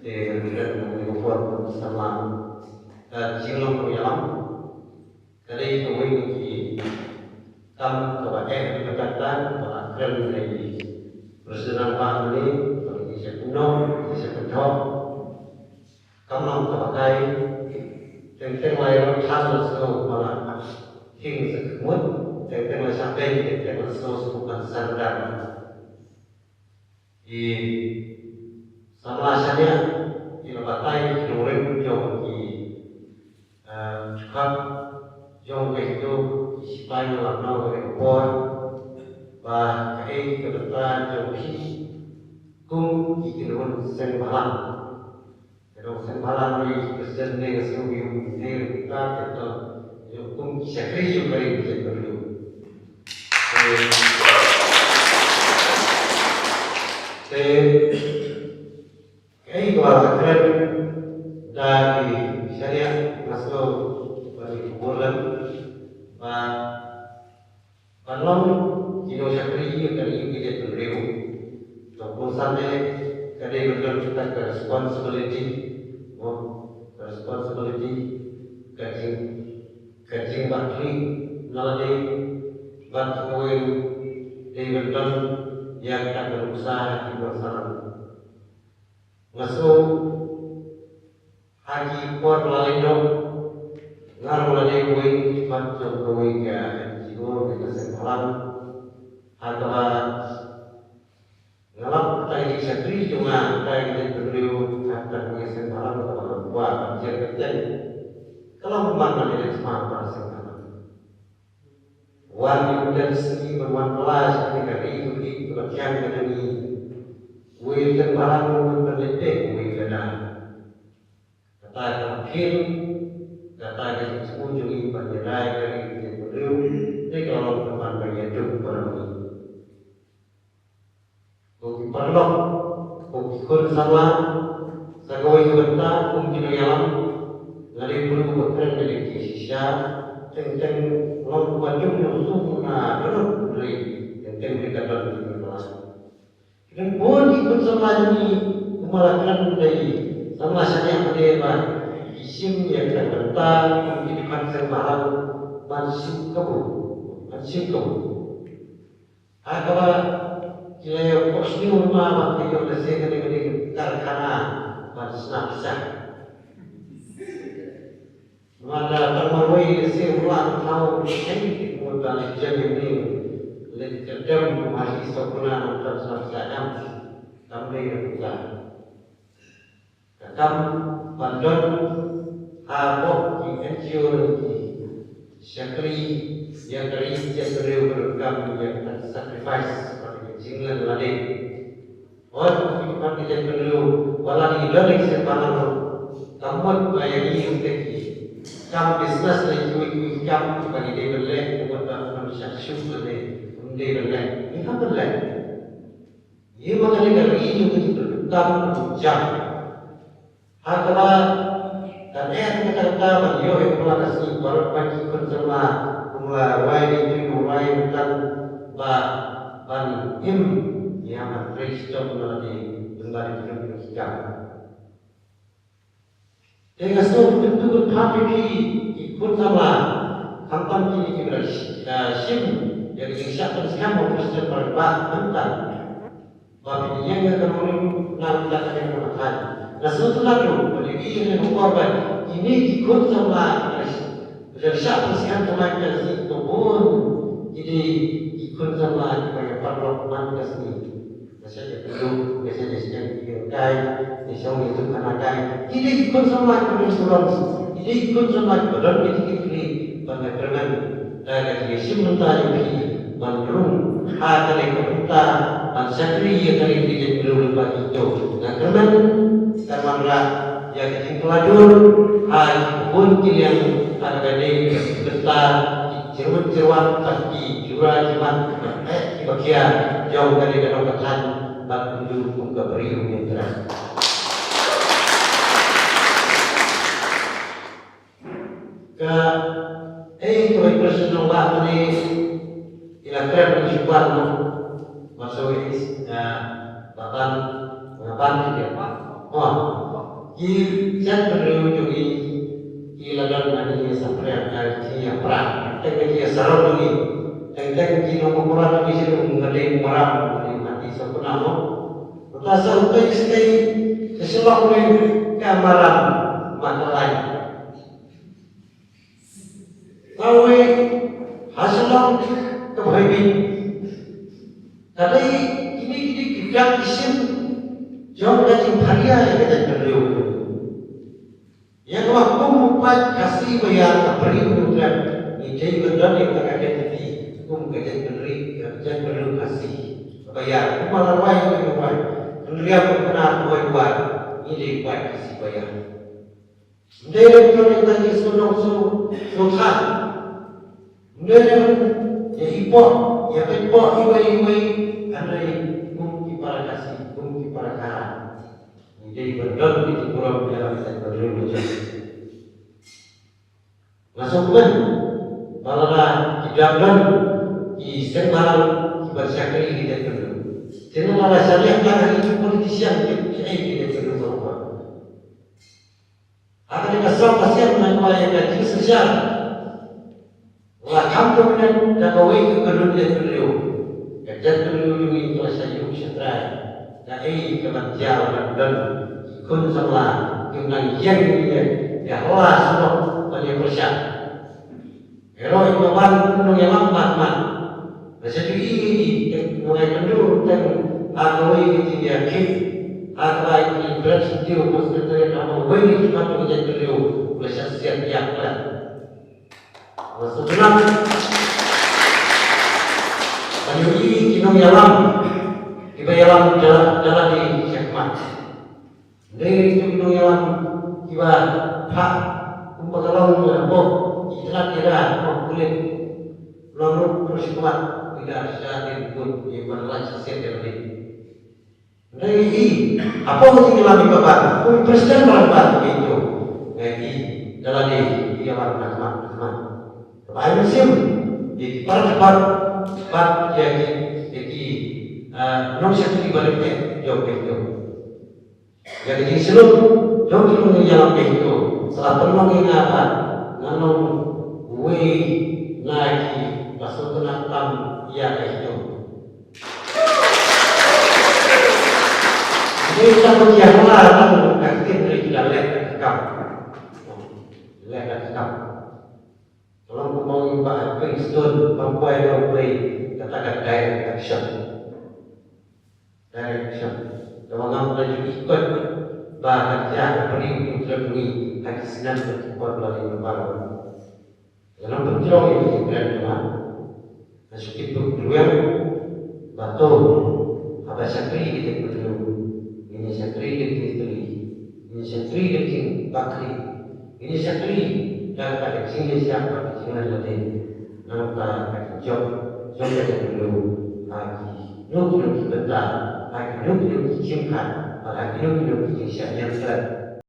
kemudian membuat bersama jinglong penyelam dari kewin di kam kebagai pendekatan akan dari bersenang bahwa ini bagi sepenuh sepenuh kamang kebagai tentang layar tanah seluruh malam hingga sekemut tentang sampai tentang seluruh bukan sandar di sama saja di lebatai kemudian jauh di cukup jauh itu supaya melakukan rekor bah kai kebetulan jauh kum ikinun sembalang kalau sembalang ni presiden ni sesuatu ni kita itu kum sekali juga ini perlu kai kewajiban dari syariat masuk bagi bulan Panom kino syakri dari kita berdiri, ataupun sampai kadai betul kita ke responsibility kajing bakri nalani bantuin dari betul yang tak berusaha di bersama. Masuk haji por lalindo ngarulani wing macam wing ke kita semalam atau ngalap tadi sekali cuma tadi beliau akan mengisah malam atau buat kerja kalau mana dia semua semalam wanita dari segi berwan kelas ketika itu bagian dari wujud malam berletek wujud kata akhir kata yang sembunyi penyerai dari beliau. Ini kalau teman bagian itu perlu ikut sama sagoi kita mungkin yang dari perlu bekerja dari kisah tentang lomba jumlah sumna dulu dari tentang mereka dalam kelas dan pun ikut sama ini melakukan dari sama saja yang isim yang terbentak mungkin semalam masuk kabur Singkong. Agak jadi posisi rumah waktu itu bersih dari karkhana masih besar. Mana termawai bersih ulang tahun ini kemudian jadi ini lecerdem masih sempurna untuk selesai kami juga. Kakam pandon abok di NGO syakri yang dari beliau berkam yang sacrifice seperti jinglan lagi. Orang kita tidak perlu walau dari sepanjang kampung bayari untuk kam bisnes lagi kam sebagai dia beli buat manusia syukur dia beli ini apa beli? Ia mengenai dari itu berkam jam. Agama dan kita beliau yang melakukan baru bagi konserma mulai itu mulai bukan ban im yang Kristen lagi kembali ke kita. Dengan sebab itu kami ikut sama kampanye ini kita sim yang disiapkan sekarang Kristen berbah tentang bagi yang kemudian nanti akan mengatakan. Nah setelah itu bagi yang korban ini ikut sama dari siapa sekarang kemarin itu pun jadi ikut sama banyak parloman kesini. Biasanya belum biasanya sedang dikai, misalnya itu karena kai. Jadi ikut sama kemudian jadi ikut sama kemudian ini banyak dengan dari Yesus mentah ini mandrung hati kita mansakri yang dari kita belum lepas itu. Nah karena yang keladun pun yang ada di besar cerut-cerut kaki jura jimat di bagian jauh dari danau ketan dan penduduk ke beriung yang keras. Kalau personal waktu ini dilakukan di Sukarno masuk ini bahkan dia Ki chat beliau juga ki ladan ani sampai ki pra teng ki sarau lagi teng ki no mora ki situ ngade maram ni mati sempurna no utasa utai sekali sesuatu ni kamaram makalai lawe hasilnya kebahagiaan tadi ini kita isim jauh dari bahaya yang kita beliau yang waktu membuat kasih bayar beri kemudian ide benar yang terkait tadi kajian beri kasih bayar kepala lain yang buat kemudian benar buat ide buat kasih bayar dari yang tadi sunong sultan dari ya ipo iwai andai mungkin para kasih mungkin para kara jadi benar di kurang dalam sektor religius. Masukkan malah tidakkan di sembahang bersyakri kita dulu. Jangan malah saya kan itu politisian kita dulu berubah. Akan dikasih pasien mengenai yang gaji sosial. Wah kamu kemudian dakawai ke kedua dulu. Kerja dulu ini kalau saya setelah dari kementerian dan kun sama dengan yang ini ya Allah semua banyak persiap. Hero itu ban gunung yang mat. Masa ini mulai kedua dan agoi itu dia kip agoi ini berat dia pasti terus nama wei cuma menjadi kedua masa siap yang lah. Maksudnya banyak ini gunung yang Ibayalam jalan di Syekmat. Dari itu yang iba hak umpamakan apa istilah kulit lalu terus kuat tidak bisa dibuat ibarat sosial dari. Dari ini apa yang dilakukan bapak? Presiden berapa itu? Dari jalan di jalan teman. Bapak musim di cepat jadi non satu di baliknya jauh itu. Jadi seluruh jauh itu yang itu. Setelah penuh ingatan, namun gue lagi masuk ke natam ya itu. Ini kita berjaya melarang aktif dari kita lihat kekam. Kalau mau ibarat Kristen, mampai katakan direct action. Kalau kita ikut bahagia beri terlebih hadis sinan berkuat melalui lebaran. Dalam bentrok itu bukan cuma masuk itu keluar batu apa sakri kita perlu ini sakri kita ini sakri kita bakri ini sakri dan pada sini siapa di sini ada nampak job kita perlu lagi nuklir kita lagi nuklir simpan lagi nuklir kita yang